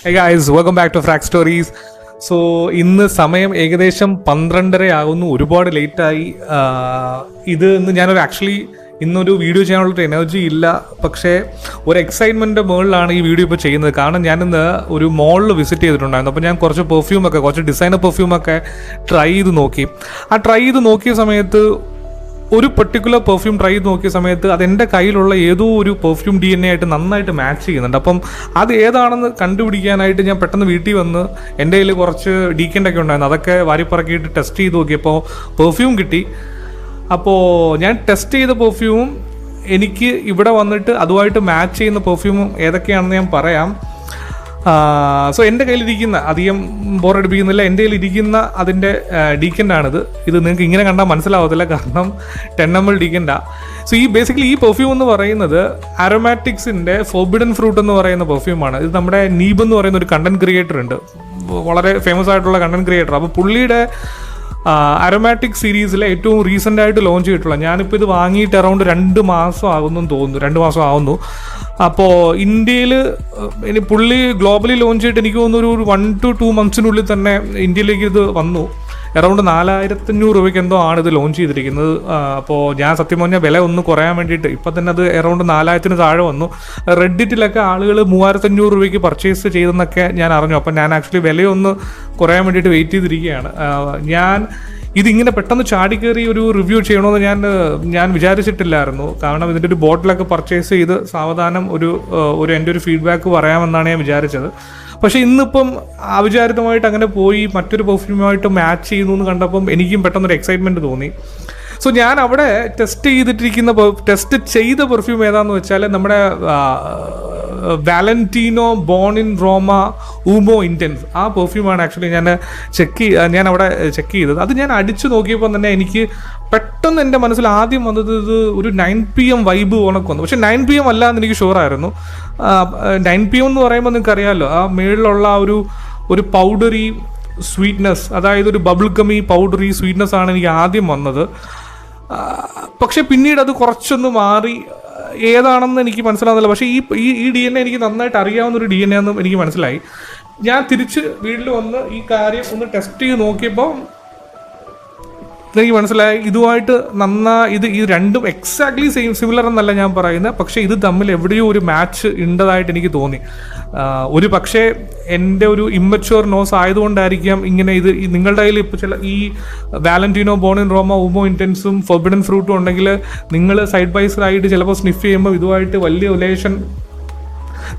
Hey guys, welcome back to Frack Stories. So ഇന്ന് സമയം ഏകദേശം 12:30 ആകുന്നു. ഒരുപാട് ലേറ്റായി. ഇന്ന് ഞാനൊരു ഇന്നൊരു വീഡിയോ ചെയ്യാനുള്ളൊരു എനർജി ഇല്ല. പക്ഷേ ഒരു എക്സൈറ്റ്മെൻറ്റ് മുകളിലാണ് ഈ വീഡിയോ ഇപ്പോൾ ചെയ്യുന്നത്. കാരണം ഞാനിന്ന് ഒരു മോളിൽ വിസിറ്റ് ചെയ്തിട്ടുണ്ടായിരുന്നു. അപ്പോൾ ഞാൻ കുറച്ച് ഡിസൈനർ പെർഫ്യൂമൊക്കെ ട്രൈ ചെയ്ത് നോക്കി. ട്രൈ ചെയ്ത് നോക്കിയ സമയത്ത് ഒരു പെർട്ടിക്കുലർ പെർഫ്യൂം ട്രൈ ചെയ്ത് നോക്കിയ സമയത്ത് അതെൻ്റെ കയ്യിലുള്ള ഏതോ ഒരു പെർഫ്യൂം DNA ആയിട്ട് നന്നായിട്ട് മാച്ച് ചെയ്യുന്നുണ്ട്. അപ്പം അത് ഏതാണെന്ന് കണ്ടുപിടിക്കാനായിട്ട് ഞാൻ പെട്ടെന്ന് വീട്ടിൽ വന്ന് എൻ്റെ കയ്യിൽ കുറച്ച് ഡീക്കൻ്റൊക്കെ ഉണ്ടായിരുന്നു. അതൊക്കെ വാരിപ്പറക്കിയിട്ട് ടെസ്റ്റ് ചെയ്ത് നോക്കിയപ്പോൾ പെർഫ്യൂം കിട്ടി. അപ്പോൾ ഞാൻ ടെസ്റ്റ് ചെയ്ത പെർഫ്യൂമും എനിക്ക് ഇവിടെ വന്നിട്ട് അതുമായിട്ട് മാച്ച് ചെയ്യുന്ന പെർഫ്യൂമും ഏതൊക്കെയാണെന്ന് ഞാൻ പറയാം. സോ എൻ്റെ കയ്യിലിരിക്കുന്ന, അധികം ബോറടിപ്പിക്കുന്നില്ല, എൻ്റെ കയ്യിലിരിക്കുന്ന അതിൻ്റെ ഡീക്കൻ്റാണിത്. ഇത് നിങ്ങൾക്ക് ഇങ്ങനെ കണ്ടാൽ മനസ്സിലാവത്തില്ല, കാരണം 10 ml ഡീക്കൻ്റാണ്. സോ ബേസിക്കലി ഈ പെർഫ്യൂം എന്ന് പറയുന്നത് അരോമാറ്റിക്സിൻ്റെ ഫോർബിഡൻ ഫ്രൂട്ട് എന്ന് പറയുന്ന പെർഫ്യൂമാണ്. ഇത് നമ്മുടെ നീബ് എന്ന് പറയുന്ന ഒരു കണ്ടന്റ് ക്രിയേറ്റർ ഉണ്ട്, വളരെ ഫേമസ് ആയിട്ടുള്ള കണ്ടന്റ് ക്രിയേറ്റർ. അപ്പോൾ പുള്ളിയുടെ അരോമാറ്റിക് സീരീസിലെ ഏറ്റവും റീസെൻ്റ് ആയിട്ട് ലോഞ്ച് ചെയ്തിട്ടുള്ള, ഞാനിപ്പോൾ ഇത് വാങ്ങിയിട്ട് അറൗണ്ട് 2 മാസം ആകുന്നു തോന്നുന്നു, 2 മാസം ആവുന്നു. അപ്പോൾ ഇന്ത്യയിൽ ഇനി പുള്ളി ഗ്ലോബലി ലോഞ്ച് ചെയ്തിട്ട് എനിക്ക് തോന്നുന്നു ഒരു 1 to 2 months തന്നെ ഇന്ത്യയിലേക്ക് ഇത് വന്നു. അറൗണ്ട് 4,500 രൂപയ്ക്ക് എന്തോ ആണ് ഇത് ലോഞ്ച് ചെയ്തിരിക്കുന്നത്. അപ്പോൾ ഞാൻ സത്യം പറഞ്ഞാൽ വില ഒന്ന് കുറയാൻ വേണ്ടിയിട്ട് ഇപ്പം തന്നെ അത് അറൗണ്ട് 4,000 താഴെ വന്നു. റെഡിറ്റിലൊക്കെ ആളുകൾ 3,500 രൂപയ്ക്ക് പർച്ചേസ് ചെയ്തെന്നൊക്കെ ഞാൻ അറിഞ്ഞു. അപ്പം ഞാൻ ആക്ച്വലി വിലയൊന്ന് കുറയാൻ വേണ്ടിയിട്ട് വെയിറ്റ് ചെയ്തിരിക്കുകയാണ്. ഞാൻ ഇതിങ്ങനെ പെട്ടെന്ന് ചാടിക്കയറി ഒരു റിവ്യൂ ചെയ്യണമെന്ന് ഞാൻ വിചാരിച്ചിട്ടില്ലായിരുന്നു. കാരണം ഇതിൻ്റെ ഒരു ബോട്ടിലൊക്കെ പർച്ചേസ് ചെയ്ത് സാവധാനം എൻ്റെ ഒരു ഫീഡ്ബാക്ക് പറയാമെന്നാണ് ഞാൻ വിചാരിച്ചത്. പക്ഷേ ഇന്നിപ്പം അവിചാരിതമായിട്ട് അങ്ങനെ പോയി മറ്റൊരു പെർഫ്യൂമായിട്ട് മാച്ച് ചെയ്യുന്നു എന്ന് കണ്ടപ്പം എനിക്കും പെട്ടെന്നൊരു എക്സൈറ്റ്മെൻറ്റ് തോന്നി. സോ ഞാൻ അവിടെ ടെസ്റ്റ് ചെയ്ത പെർഫ്യൂം ഏതാണെന്ന് വെച്ചാൽ നമ്മുടെ Valentino Born in Roma Uomo Intense, ആ പെർഫ്യൂമാണ് ആക്ച്വലി ഞാൻ അവിടെ ചെക്ക് ചെയ്തത്. അത് ഞാൻ അടിച്ചു നോക്കിയപ്പോൾ തന്നെ എനിക്ക് പെട്ടെന്ന് എൻ്റെ മനസ്സിൽ ആദ്യം വന്നത് ഇത് ഒരു 9 PM വൈബ് പോണക്ക് വന്നു. പക്ഷേ 9 PM അല്ല എന്ന് എനിക്ക് ഷുവറായിരുന്നു. 9 PM എന്ന് പറയുമ്പോൾ നിങ്ങൾക്ക് അറിയാമല്ലോ, ആ മേളിലുള്ള ഒരു പൗഡറി സ്വീറ്റ്നെസ്, അതായത് ഒരു ബബിൾ ഗമ്മി പൗഡറി സ്വീറ്റ്നെസ് ആണ് എനിക്ക് ആദ്യം വന്നത്. പക്ഷെ പിന്നീട് അത് കുറച്ചൊന്ന് മാറി, ഏതാണെന്ന് എനിക്ക് മനസ്സിലാവുന്നില്ല. പക്ഷേ ഈ DNA എനിക്ക് നന്നായിട്ട് അറിയാവുന്നൊരു DNA എന്നും എനിക്ക് മനസ്സിലായി. ഞാൻ തിരിച്ച് വീട്ടിൽ വന്ന് ഈ കാര്യം ഒന്ന് ടെസ്റ്റ് ചെയ്ത് നോക്കിയപ്പോൾ എനിക്ക് മനസ്സിലായി ഇതുമായിട്ട് ഇത് രണ്ടും എക്സാക്ട്ലി സിമിലർ എന്നല്ല ഞാൻ പറയുന്നത്, പക്ഷേ ഇത് തമ്മിൽ എവിടെയോ ഒരു മാച്ച് ഉണ്ടതായിട്ട് എനിക്ക് തോന്നി. ഒരു പക്ഷേ എൻ്റെ ഒരു ഇമ്മച്വർ നോസ് ആയതുകൊണ്ടായിരിക്കാം ഇങ്ങനെ. ഇത് നിങ്ങളുടെ കയ്യിൽ ഇപ്പോൾ ഈ Valentino Born in Roma Uomo ഇൻറ്റൻസും ഫോർബിഡൻ ഫ്രൂട്ടും ഉണ്ടെങ്കിൽ നിങ്ങൾ സൈഡ് ബൈ സൈഡ് ചിലപ്പോൾ സ്നിഫ് ചെയ്യുമ്പോൾ ഇതുമായിട്ട് വലിയ റിലേഷൻ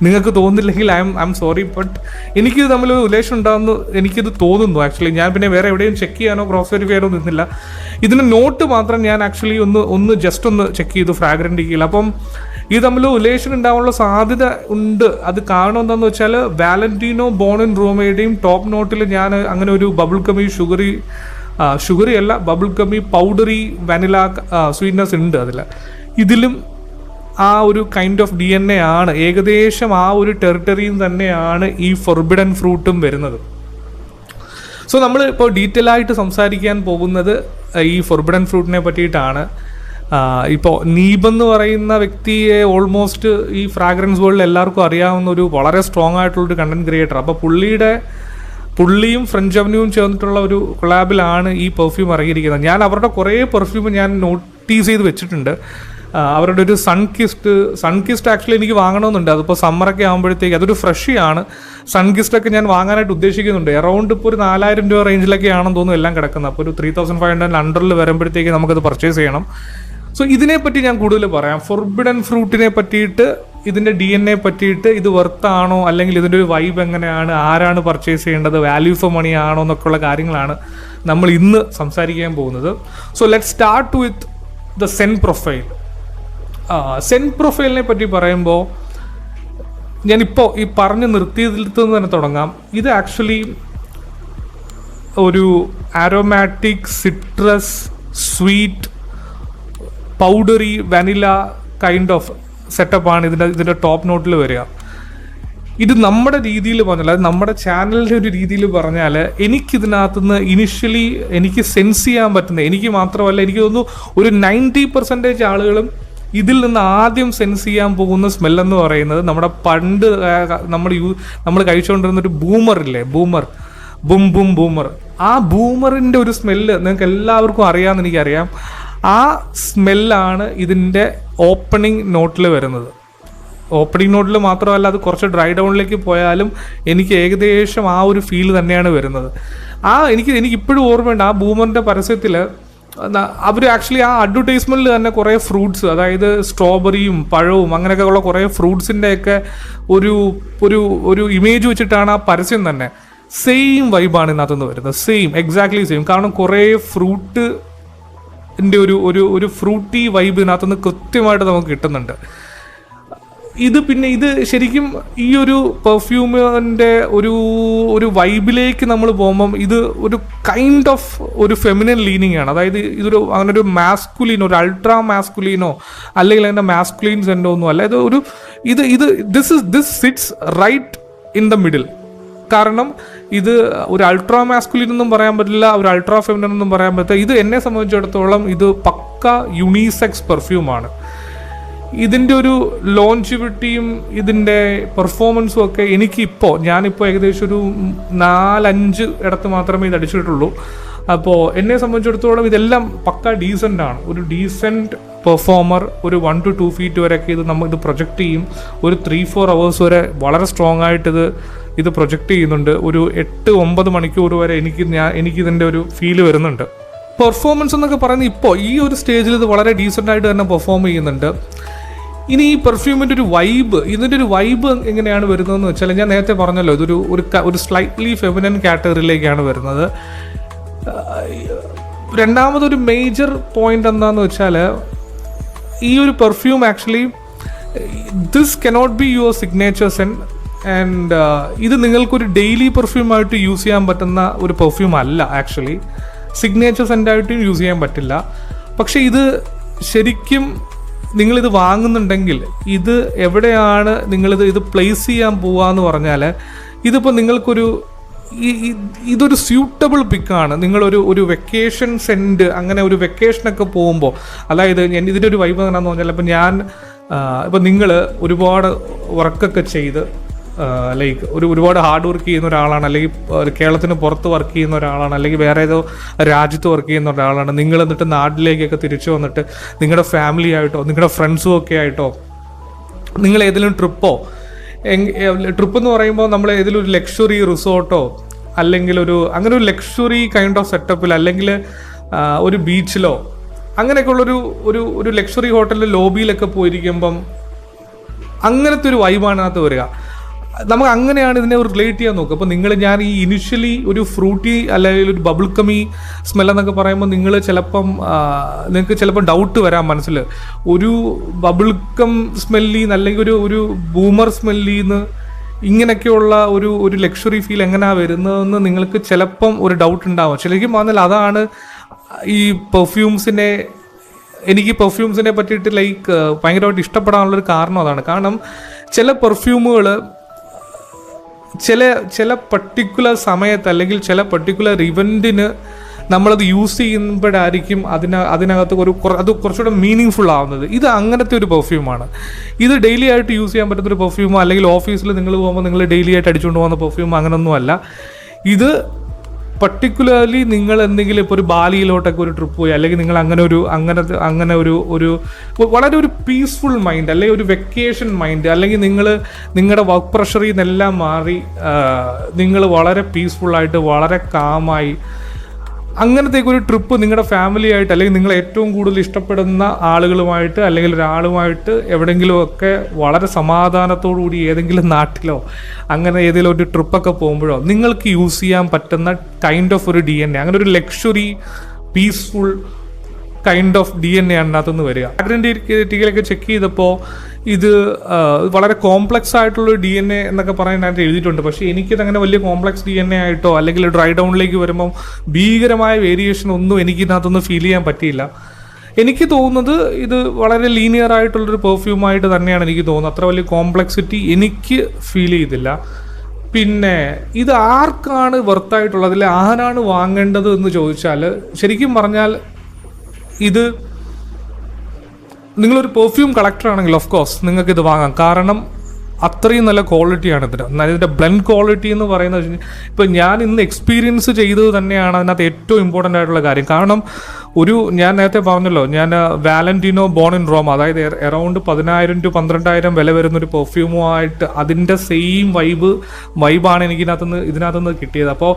നിങ്ങൾക്ക് തോന്നുന്നില്ലെങ്കിൽ ഐ എം സോറി, ബട്ട് എനിക്കിത് തമ്മിൽ റിലേഷൻ ഉണ്ടാകുന്നു എനിക്കിത് തോന്നുന്നു. ആക്ച്വലി ഞാൻ പിന്നെ വേറെ എവിടെയും ചെക്ക് ചെയ്യാനോ ക്രോസ് വെരിഫൈ ചെയ്യാനോ നിന്നില്ല. ഇതിൻ്റെ നോട്ട് മാത്രം ഞാൻ ആക്ച്വലി ഒന്ന് ജസ്റ്റ് ഒന്ന് ചെക്ക് ചെയ്തു ഫ്രാഗ്രൻ്റ് കീഴിൽ. അപ്പം ഇത് തമ്മിൽ റിലേഷൻ ഉണ്ടാകാനുള്ള സാധ്യത ഉണ്ട്. അത് കാരണം എന്താണെന്ന് വെച്ചാൽ വാലന്റീനോ ബോൺ ഇൻ റോമയുടെയും ടോപ്പ് നോട്ടിൽ ഞാൻ അങ്ങനെ ഒരു ബബിൾ ഗമ്മി ഷുഗറി അല്ല, bubble gummy powdery vanilla sweetness ഉണ്ട് അതിൽ. ഇതിലും ആ ഒരു കൈൻഡ് ഓഫ് DNA ആണ്, ഏകദേശം ആ ഒരു ടെറിട്ടറിയിൽ തന്നെയാണ് ഈ ഫോർബിഡൻ ഫ്രൂട്ടും വരുന്നത്. സോ നമ്മൾ ഇപ്പോൾ ഡീറ്റെയിൽ ആയിട്ട് സംസാരിക്കാൻ പോകുന്നത് ഈ ഫോർബിഡൻ ഫ്രൂട്ടിനെ പറ്റിയിട്ടാണ്. ഇപ്പോൾ നീബ് എന്ന് പറയുന്ന വ്യക്തിയെ ഓൾമോസ്റ്റ് ഈ ഫ്രാഗ്രൻസ് വേൾഡിൽ എല്ലാവർക്കും അറിയാവുന്ന ഒരു വളരെ സ്ട്രോങ് ആയിട്ടുള്ളൊരു കണ്ടന്റ് ക്രിയേറ്റർ. അപ്പോൾ പുള്ളിയും ഫ്രഞ്ച് അവന്യൂവും ചേർന്നിട്ടുള്ള ഒരു കൊളാബിലാണ് ഈ പെർഫ്യൂം ഇറങ്ങിയിരിക്കുന്നത്. ഞാൻ അവരുടെ കുറേ പെർഫ്യൂം ഞാൻ നോട്ടീസ് ചെയ്ത് വെച്ചിട്ടുണ്ട്. അവരുടെ ഒരു സൺകിസ്റ്റ് ആക്ച്വലി എനിക്ക് വാങ്ങണമെന്നുണ്ട്. അതിപ്പോൾ സമ്മറൊക്കെ ആകുമ്പോഴത്തേക്ക് അതൊരു ഫ്രഷിയാണ്. സൺകിസ്റ്റൊക്കെ ഞാൻ വാങ്ങാനായിട്ട് ഉദ്ദേശിക്കുന്നുണ്ട്. അറൗണ്ട് ഇപ്പോൾ ഒരു 4,000 രൂപ റേഞ്ചിലൊക്കെ ആണെന്ന് തോന്നുന്നു എല്ലാം കിടക്കുന്നത്. അപ്പോൾ ഒരു 3,500 അണ്ടറിൽ വരുമ്പോഴത്തേക്ക് നമുക്കത് പർച്ചേസ് ചെയ്യണം. സോ ഇതിനെപ്പറ്റി ഞാൻ കൂടുതൽ പറയാം. ഫോർബിഡൻ ഫ്രൂട്ടിനെ പറ്റിയിട്ട്, ഇതിൻ്റെ DNA പറ്റിയിട്ട്, ഇത് വെർത്താണോ അല്ലെങ്കിൽ ഇതിൻ്റെ ഒരു വൈബ് എങ്ങനെയാണ്, ആരാണ് പർച്ചേസ് ചെയ്യേണ്ടത്, വാല്യൂ ഫോർ മണി ആണോ എന്നൊക്കെയുള്ള കാര്യങ്ങളാണ് നമ്മൾ ഇന്ന് സംസാരിക്കാൻ പോകുന്നത്. So let start with the scent profile. Scent പ്രൊഫൈലിനെ പറ്റി പറയുമ്പോൾ ഞാനിപ്പോൾ ഈ പറഞ്ഞ് നിർത്തിയതിൽ നിന്ന് തന്നെ തുടങ്ങാം. ഇത് ആക്ച്വലി ഒരു aromatic citrus sweet powdery vanilla kind of സെറ്റപ്പാണ് ഇതിൻ്റെ ടോപ്പ് നോട്ടിൽ വരിക. ഇത് നമ്മുടെ രീതിയിൽ പറഞ്ഞാൽ, അത് നമ്മുടെ ചാനലിൻ്റെ ഒരു രീതിയിൽ പറഞ്ഞാൽ, എനിക്കിതിനകത്തുനിന്ന് എനിക്ക് സെൻസ് ചെയ്യാൻ പറ്റുന്നത്, എനിക്ക് മാത്രമല്ല എനിക്ക് തോന്നുന്നു ഒരു 90% ആളുകളും ഇതിൽ നിന്ന് ആദ്യം സെൻസ് ചെയ്യാൻ പോകുന്ന സ്മെല്ലെന്ന് പറയുന്നത് നമ്മുടെ പണ്ട് നമ്മൾ കഴിച്ചുകൊണ്ടിരുന്ന ഒരു ബൂമറില്ലേ, ബൂമർ, ബും ബും ബൂമർ. ആ ബൂമറിൻ്റെ ഒരു സ്മെല്ല് നിങ്ങൾക്ക് എല്ലാവർക്കും അറിയാമെന്ന് എനിക്കറിയാം. ആ സ്മെല്ലാണ് ഇതിൻ്റെ ഓപ്പണിംഗ് നോട്ടിൽ വരുന്നത്. ഓപ്പണിംഗ് നോട്ടിൽ മാത്രമല്ല, അത് കുറച്ച് ഡ്രൈ ഡൗണിലേക്ക് പോയാലും എനിക്ക് ഏകദേശം ആ ഒരു ഫീൽ തന്നെയാണ് വരുന്നത്. എനിക്കിപ്പോഴും ഓർമ്മയുണ്ട്, ആ ബൂമറിൻ്റെ പരസ്യത്തിൽ അവർ ആക്ച്വലി ആ അഡ്വർടൈസ്മെൻറ്റിൽ തന്നെ കുറേ ഫ്രൂട്ട്സ്, അതായത് സ്ട്രോബെറിയും പഴവും അങ്ങനെയൊക്കെ ഉള്ള കുറേ ഫ്രൂട്ട്സിൻ്റെയൊക്കെ ഒരു ഒരു ഒരു ഇമേജ് വെച്ചിട്ടാണ് ആ പരസ്യം തന്നെ. സെയിം വൈബാണ് ഇതിനകത്തുനിന്ന് വരുന്നത്, എക്സാക്ട്ലി സെയിം. കാരണം കുറേ ഫ്രൂട്ടിൻ്റെ ഒരു ഫ്രൂട്ടി വൈബ് ഇതിനകത്തുനിന്ന് കൃത്യമായിട്ട് നമുക്ക് കിട്ടുന്നുണ്ട്. ഇത് ശരിക്കും ഈ ഒരു പെർഫ്യൂമിൻ്റെ ഒരു വൈബിലേക്ക് നമ്മൾ പോകുമ്പം ഇത് ഒരു കൈൻഡ് ഓഫ് ഒരു ഫെമിനൻ ലീനിങ് ആണ്. അതായത് അങ്ങനെ ഒരു മാസ്കുലീനോ, ഒരു അൾട്രാ മാസ്കുലീനോ അല്ലെങ്കിൽ അതിൻ്റെ മാസ്കുലീൻ സെൻറ്റോ ഒന്നും അല്ല. This sits right in the middle. കാരണം ഇത് ഒരു അൾട്രാ മാസ്കുലിൻ എന്നും പറയാൻ പറ്റില്ല, ഒരു അൾട്രാ ഫെമിനൻ എന്നും പറയാൻ പറ്റില്ല. ഇത് എന്നെ സംബന്ധിച്ചിടത്തോളം ഇത് പക്ക യൂണിസെക്സ് പെർഫ്യൂമാണ്. ഇതിൻ്റെ ഒരു ലോഞ്ചിവിറ്റിയും ഇതിൻ്റെ പെർഫോമൻസും ഒക്കെ ഞാനിപ്പോൾ ഏകദേശം ഒരു 4-5 ഇടത്ത് മാത്രമേ ഇത് അടിച്ചിട്ടുള്ളൂ. അപ്പോൾ എന്നെ സംബന്ധിച്ചിടത്തോളം ഇതെല്ലാം പക്ക ഡീസൻ്റ് ആണ്. ഒരു ഡീസൻറ്റ് പെർഫോമർ, ഒരു 1 to 2 feet വരെയൊക്കെ ഇത് പ്രൊജക്റ്റ് ചെയ്യും. ഒരു 3-4 hours വരെ വളരെ സ്ട്രോങ് ആയിട്ട് ഇത് പ്രൊജക്റ്റ് ചെയ്യുന്നുണ്ട്. ഒരു 8-9 മണിക്കൂർ വരെ എനിക്കിതിൻ്റെ ഒരു ഫീല് വരുന്നുണ്ട്. പെർഫോമൻസ് എന്നൊക്കെ പറയുന്നത് ഇപ്പോൾ ഈ ഒരു സ്റ്റേജിൽ ഇത് വളരെ ഡീസൻ്റ് ആയിട്ട് തന്നെ പെർഫോം ചെയ്യുന്നുണ്ട്. ഇനി ഈ പെർഫ്യൂമിൻ്റെ ഇതിൻ്റെ ഒരു വൈബ് എങ്ങനെയാണ് വരുന്നതെന്ന് വെച്ചാൽ, ഞാൻ നേരത്തെ പറഞ്ഞല്ലോ, ഒരു സ്ലൈറ്റ്ലി ഫെമിനൻ കാറ്റഗറിയിലേക്കാണ് വരുന്നത്. രണ്ടാമതൊരു മേജർ പോയിന്റ് എന്താണെന്ന് വെച്ചാൽ, ഈ ഒരു perfume actually this cannot be your signature scent. And ഇത് നിങ്ങൾക്കൊരു ഡെയിലി പെർഫ്യൂമായിട്ട് യൂസ് ചെയ്യാൻ പറ്റുന്ന ഒരു പെർഫ്യൂം അല്ല. ആക്ച്വലി സിഗ്നേച്ചർ സെൻ്റായിട്ടും യൂസ് ചെയ്യാൻ പറ്റില്ല. പക്ഷേ ഇത് ശരിക്കും നിങ്ങളിത് വാങ്ങുന്നുണ്ടെങ്കിൽ ഇത് എവിടെയാണ് ഇത് പ്ലേസ് ചെയ്യാൻ പോവാന്ന് പറഞ്ഞാൽ, ഇതിപ്പോൾ നിങ്ങൾക്കൊരു ഇതൊരു സ്യൂട്ടബിൾ പിക്കാണ്. നിങ്ങളൊരു വെക്കേഷൻ സെൻറ്റ്, അങ്ങനെ ഒരു വെക്കേഷനൊക്കെ പോകുമ്പോൾ, അതായത് ഇതിൻ്റെ ഒരു വൈബ് എങ്ങനെയാണെന്ന് പറഞ്ഞാൽ, ഇപ്പം നിങ്ങൾ ഒരുപാട് വർക്കൊക്കെ ചെയ്ത് ലൈക്ക് ഒരുപാട് ഹാർഡ് വർക്ക് ചെയ്യുന്ന ഒരാളാണ്, അല്ലെങ്കിൽ കേരളത്തിന് പുറത്ത് വർക്ക് ചെയ്യുന്ന ഒരാളാണ്, അല്ലെങ്കിൽ വേറെ ഏതോ രാജ്യത്ത് വർക്ക് ചെയ്യുന്ന ഒരാളാണ്. നിങ്ങൾ എന്നിട്ട് നാട്ടിലേക്കൊക്കെ തിരിച്ചു വന്നിട്ട് നിങ്ങളുടെ ഫാമിലി ആയിട്ടോ നിങ്ങളുടെ ഫ്രണ്ട്സും ഒക്കെ ആയിട്ടോ നിങ്ങൾ ഏതെങ്കിലും ട്രിപ്പ് എന്ന് പറയുമ്പോൾ നമ്മൾ ഏതെങ്കിലും ഒരു ലക്ഷറി റിസോർട്ടോ അല്ലെങ്കിൽ അങ്ങനെ ഒരു ലക്ഷറി കൈൻഡ് ഓഫ് സെറ്റപ്പിൽ, അല്ലെങ്കിൽ ഒരു ബീച്ചിലോ അങ്ങനെയൊക്കെ ഉള്ളൊരു ഒരു ലക്ഷറി ഹോട്ടലിൽ ലോബിയിലൊക്കെ പോയിരിക്കുമ്പം അങ്ങനത്തെ ഒരു വൈബാണ് അതിനകത്ത് വരിക. നമുക്ക് അങ്ങനെയാണ് ഇതിനെ റിലേറ്റ് ചെയ്യാൻ നോക്കുക. അപ്പോൾ ഞാൻ ഈ ഇനിഷ്യലി ഒരു ഫ്രൂട്ടി അല്ലെങ്കിൽ ഒരു ബബിൾ കമ്മി സ്മെല്ലെന്നൊക്കെ പറയുമ്പോൾ നിങ്ങൾക്ക് ചിലപ്പോൾ ഡൗട്ട് വരാം മനസ്സിൽ, ഒരു ബബിൾ കം സ്മെല്ലിന്ന് അല്ലെങ്കിൽ ഒരു ബൂമർ സ്മെല്ലിന്ന് ഇങ്ങനെയൊക്കെയുള്ള ഒരു ലക്ഷറി ഫീൽ എങ്ങനെയാണ് വരുന്നതെന്ന് നിങ്ങൾക്ക് ചിലപ്പം ഒരു ഡൗട്ട് ഉണ്ടാവും. ശരിക്കും പറഞ്ഞാൽ അതാണ് ഈ എനിക്ക് പെർഫ്യൂംസിനെ പറ്റിയിട്ട് ലൈക്ക് ഭയങ്കരമായിട്ട് ഇഷ്ടപ്പെടാനുള്ളൊരു കാരണം അതാണ്. കാരണം ചില പെർഫ്യൂമുകൾ ചില പർട്ടിക്കുലർ സമയത്ത് അല്ലെങ്കിൽ ചില പർട്ടിക്കുലർ ഇവൻറ്റിന് നമ്മളത് യൂസ് ചെയ്യുമ്പോഴായിരിക്കും അതിനകത്ത് അത് കുറച്ചുകൂടെ മീനിങ് ഫുൾ ആവുന്നത്. ഇത് അങ്ങനത്തെ ഒരു പെർഫ്യൂമാണ്. ഇത് ഡെയിലി ആയിട്ട് യൂസ് ചെയ്യാൻ പറ്റുന്നൊരു പെർഫ്യൂമോ അല്ലെങ്കിൽ ഓഫീസിൽ നിങ്ങൾ പോകുമ്പോൾ നിങ്ങൾ ഡെയിലി ആയിട്ട് അടിച്ചുകൊണ്ട് പോകുന്ന പെർഫ്യൂമോ അങ്ങനൊന്നുമല്ല. ഇത് പർട്ടിക്കുലർലി നിങ്ങൾ എന്തെങ്കിലും ഇപ്പോൾ ഒരു ബാലിയിലോട്ടൊക്കെ ഒരു ട്രിപ്പ് പോയി, അല്ലെങ്കിൽ നിങ്ങൾ അങ്ങനെ ഒരു വളരെ ഒരു പീസ്ഫുൾ മൈൻഡ്, അല്ലെങ്കിൽ ഒരു വെക്കേഷൻ മൈൻഡ്, അല്ലെങ്കിൽ നിങ്ങളുടെ വർക്ക് പ്രഷറിൽ നിന്നെല്ലാം മാറി നിങ്ങൾ വളരെ പീസ്ഫുള്ളായിട്ട് വളരെ കാമായി അങ്ങനത്തേക്കൊരു ട്രിപ്പ് നിങ്ങളുടെ ഫാമിലി ആയിട്ട്, അല്ലെങ്കിൽ നിങ്ങൾ ഏറ്റവും കൂടുതൽ ഇഷ്ടപ്പെടുന്ന ആളുകളുമായിട്ട് അല്ലെങ്കിൽ ഒരാളുമായിട്ട് എവിടെയെങ്കിലുമൊക്കെ വളരെ സമാധാനത്തോടു കൂടി ഏതെങ്കിലും നാട്ടിലോ അങ്ങനെ ഏതെങ്കിലും ഒരു ട്രിപ്പൊക്കെ പോകുമ്പോഴോ നിങ്ങൾക്ക് യൂസ് ചെയ്യാൻ പറ്റുന്ന കൈൻഡ് ഓഫ് ഒരു DNA, അങ്ങനെ ഒരു luxury peaceful kind of DNA ആണ് അതിനകത്തുനിന്ന് വരിക. ഐഡന്റിറ്റിയിലൊക്കെ ചെക്ക് ചെയ്തപ്പോൾ ഇത് വളരെ കോംപ്ലക്സ് ആയിട്ടുള്ള DNA എന്നൊക്കെ പറയാനായിട്ട് എഴുതിയിട്ടുണ്ട്. പക്ഷേ എനിക്കിതങ്ങനെ വലിയ കോംപ്ലക്സ് DNA ആയിട്ടോ അല്ലെങ്കിൽ ഡ്രൈ ഡൗണിലേക്ക് വരുമ്പം ഭീകരമായ വേരിയേഷൻ ഒന്നും എനിക്കിതിനകത്തൊന്നും ഫീൽ ചെയ്യാൻ പറ്റിയില്ല. എനിക്ക് തോന്നുന്നത് ഇത് വളരെ ലീനിയർ ആയിട്ടുള്ളൊരു പെർഫ്യൂമായിട്ട് തന്നെയാണ് എനിക്ക് തോന്നുന്നത്. അത്ര വലിയ കോംപ്ലക്സിറ്റി എനിക്ക് ഫീൽ ചെയ്തില്ല. പിന്നെ ഇത് ആർക്കാണ് വർത്തായിട്ടുള്ളത്, അല്ലെ ആരാണ് വാങ്ങേണ്ടത് എന്ന് ചോദിച്ചാൽ, ശരിക്കും പറഞ്ഞാൽ ഇത് നിങ്ങളൊരു പെർഫ്യൂം കളക്ടർ ആണെങ്കിൽ ഓഫ് കോഴ്സ് നിങ്ങൾക്ക് ഇത് വാങ്ങാം. കാരണം അത്രയും നല്ല ക്വാളിറ്റിയാണ് ഇതിന്. ഇതിൻ്റെ ബ്ലെൻഡ് ക്വാളിറ്റി എന്ന് പറയുന്നത് ഇപ്പോൾ ഞാൻ ഇന്ന് എക്സ്പീരിയൻസ് ചെയ്തത് തന്നെയാണ് അതിനകത്ത് ഏറ്റവും ഇമ്പോർട്ടൻ്റ് ആയിട്ടുള്ള കാര്യം. കാരണം ഞാൻ നേരത്തെ പറഞ്ഞല്ലോ, ഞാൻ വാലന്റിനോ ബോൺ ഇൻ റോമ, അതായത് അറൗണ്ട് 10,000 to 12,000 വില വരുന്നൊരു പെർഫ്യൂമുമായിട്ട് അതിൻ്റെ സെയിം വൈബാണ് എനിക്ക് ഇതിനകത്തുനിന്ന് കിട്ടിയത്. അപ്പോൾ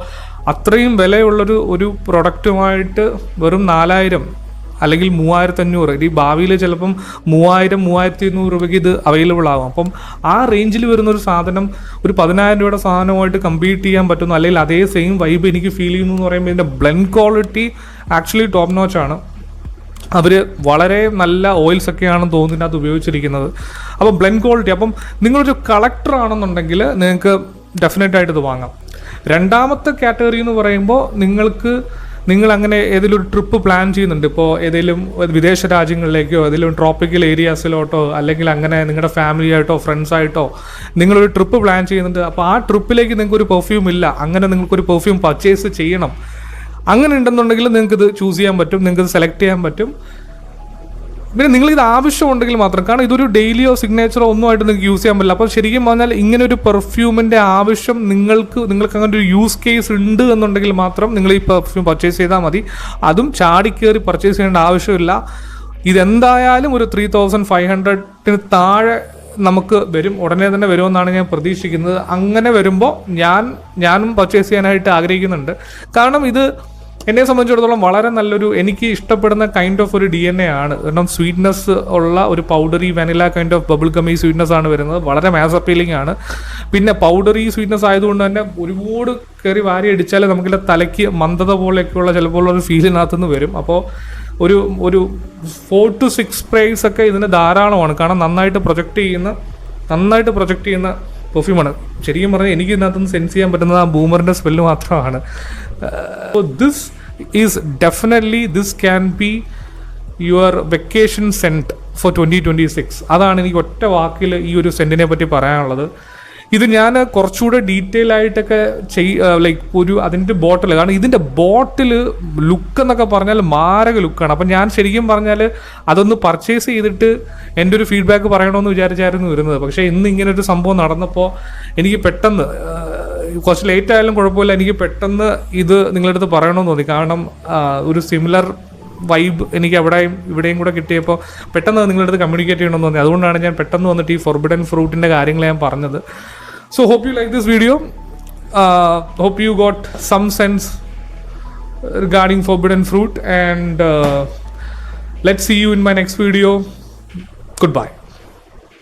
അത്രയും വിലയുള്ളൊരു പ്രൊഡക്റ്റുമായിട്ട് വെറും 4,000 അല്ലെങ്കിൽ 3,500, ഈ ഭാവിയിൽ ചിലപ്പം 3,000-3,200 രൂപയ്ക്ക് ഇത് അവൈലബിൾ ആകും. അപ്പം ആ റേഞ്ചിൽ വരുന്നൊരു സാധനം ഒരു 10,000 രൂപയുടെ സാധനമായിട്ട് കമ്പീറ്റ് ചെയ്യാൻ പറ്റുന്നു, അല്ലെങ്കിൽ അതേ സെയിം വൈബ് എനിക്ക് ഫീൽ ചെയ്യുന്നു എന്ന് പറയുമ്പോൾ ഇതിൻ്റെ blend quality actually top notch ആണ്. അവർ വളരെ നല്ല ഓയിൽസ് ഒക്കെയാണെന്ന് തോന്നുന്നു ഇതിനകത്ത് ഉപയോഗിച്ചിരിക്കുന്നത്. അപ്പോൾ ബ്ലെൻഡ് ക്വാളിറ്റി, അപ്പം നിങ്ങളൊരു കളക്ടർ ആണെന്നുണ്ടെങ്കിൽ നിങ്ങൾക്ക് ഡെഫിനറ്റായിട്ട് ഇത് വാങ്ങാം. രണ്ടാമത്തെ കാറ്റഗറി എന്ന് പറയുമ്പോൾ നിങ്ങൾ അങ്ങനെ ഏതെങ്കിലും ഒരു ട്രിപ്പ് പ്ലാൻ ചെയ്യുന്നുണ്ട്, ഇപ്പോൾ ഏതെങ്കിലും വിദേശ രാജ്യങ്ങളിലേക്കോ ഏതെങ്കിലും ട്രോപ്പിക്കൽ ഏരിയാസിലോട്ടോ അല്ലെങ്കിൽ അങ്ങനെ നിങ്ങളുടെ ഫാമിലി ആയിട്ടോ ഫ്രണ്ട്സായിട്ടോ നിങ്ങളൊരു ട്രിപ്പ് പ്ലാൻ ചെയ്യുന്നുണ്ട്. അപ്പോൾ ആ ട്രിപ്പിലേക്ക് നിങ്ങൾക്കൊരു പെർഫ്യൂം ഇല്ല, അങ്ങനെ നിങ്ങൾക്കൊരു പെർഫ്യൂം പർച്ചേസ് ചെയ്യണം, അങ്ങനെ ഉണ്ടെന്നുണ്ടെങ്കിൽ നിങ്ങൾക്കിത് ചൂസ് ചെയ്യാൻ പറ്റും, നിങ്ങൾക്കിത് സെലക്ട് ചെയ്യാൻ പറ്റും. പിന്നെ നിങ്ങളിത് ആവശ്യമുണ്ടെങ്കിൽ മാത്രം, കാരണം ഇതൊരു ഡെയിലിയോ സിഗ്നേച്ചറോ ഒന്നും ആയിട്ട് നിങ്ങൾക്ക് യൂസ് ചെയ്യാൻ പറ്റില്ല. അപ്പോൾ ശരിക്കും പറഞ്ഞാൽ ഇങ്ങനെ ഒരു പെർഫ്യൂമിൻ്റെ ആവശ്യം നിങ്ങൾക്ക് അങ്ങനെ ഒരു യൂസ് കേസ് ഉണ്ട് എന്നുണ്ടെങ്കിൽ മാത്രം നിങ്ങൾ ഈ പെർഫ്യൂം പർച്ചേസ് ചെയ്താൽ മതി. അതും ചാടിക്കേറി പർച്ചേസ് ചെയ്യേണ്ട ആവശ്യമില്ല. ഇതെന്തായാലും ഒരു 3,500 താഴെ നമുക്ക് വരും, ഉടനെ തന്നെ വരുമെന്നാണ് ഞാൻ പ്രതീക്ഷിക്കുന്നത്. അങ്ങനെ വരുമ്പോൾ ഞാനും പർച്ചേസ് ചെയ്യാനായിട്ട് ആഗ്രഹിക്കുന്നുണ്ട്. കാരണം ഇത് എന്നെ സംബന്ധിച്ചിടത്തോളം വളരെ നല്ലൊരു, എനിക്ക് ഇഷ്ടപ്പെടുന്ന കൈൻഡ് ഓഫ് ഒരു DNA ആണ്. കാരണം സ്വീറ്റ്നെസ് ഉള്ള ഒരു powdery vanilla kind of bubble gummy sweetness ആണ് വരുന്നത്. വളരെ മാസ് അപ്പീലിംഗ് ആണ്. പിന്നെ പൗഡറി സ്വീറ്റ്നെസ് ആയതുകൊണ്ട് തന്നെ ഒരുപാട് കയറി വാരി അടിച്ചാൽ നമുക്കില്ല തലയ്ക്ക് മന്ദത പോലെയൊക്കെയുള്ള ചിലപ്പോൾ ഒരു ഫീലിനകത്തുനിന്ന് വരും. അപ്പോൾ ഒരു 4 to 6 സ്പ്രേസ് ഒക്കെ ഇതിന് ധാരാളമാണ്. കാരണം നന്നായിട്ട് പ്രൊജക്റ്റ് ചെയ്യുന്ന പെർഫ്യൂമാണ്. ശരിക്കും പറഞ്ഞാൽ എനിക്ക് ഇതിനകത്തുനിന്ന് സെൻസ് ചെയ്യാൻ പറ്റുന്നത് ആ ബൂമറിൻ്റെ സ്മെല്ല് മാത്രമാണ്. This can be your vacation scent for 2026. അതാണ് എനിക്ക് ഒറ്റ വാക്കിൽ ഈ ഒരു സെൻറ്റിനെ പറ്റി പറയാനുള്ളത്. ഇത് ഞാൻ കുറച്ചുകൂടെ ഡീറ്റെയിൽ ആയിട്ടൊക്കെ അതിൻ്റെ ബോട്ടിൽ, കാരണം ഇതിൻ്റെ ബോട്ടിൽ ലുക്ക് എന്നൊക്കെ പറഞ്ഞാൽ മാരക ലുക്കാണ്. അപ്പം ഞാൻ ശരിക്കും പറഞ്ഞാൽ അതൊന്ന് പർച്ചേസ് ചെയ്തിട്ട് എൻ്റെ ഒരു ഫീഡ്ബാക്ക് പറയണമെന്ന് വിചാരിച്ചായിരുന്നു വരുന്നത്. പക്ഷേ ഇന്ന് ഇങ്ങനൊരു സംഭവം നടന്നപ്പോൾ എനിക്ക് പെട്ടെന്ന്, കുറച്ച് ലേറ്റ് ആയാലും കുഴപ്പമില്ല, എനിക്ക് പെട്ടെന്ന് ഇത് നിങ്ങളുടെ അടുത്ത് പറയണമെന്ന് തോന്നി. കാരണം ഒരു സിമിലർ വൈബ് എനിക്ക് ഇവിടെയും കൂടെ കിട്ടിയപ്പോൾ പെട്ടെന്ന് നിങ്ങളുടെ അടുത്ത് കമ്മ്യൂണിക്കേറ്റ് ചെയ്യണമെന്ന് തോന്നി. അതുകൊണ്ടാണ് ഞാൻ പെട്ടെന്ന് വന്നിട്ട് ഈ ഫോർബിഡൻ ഫ്രൂട്ടിൻ്റെ കാര്യങ്ങൾ ഞാൻ പറഞ്ഞത്. So hope you like this video. Hope you got some sense regarding forbidden fruit, and let's see you in my next video. Goodbye.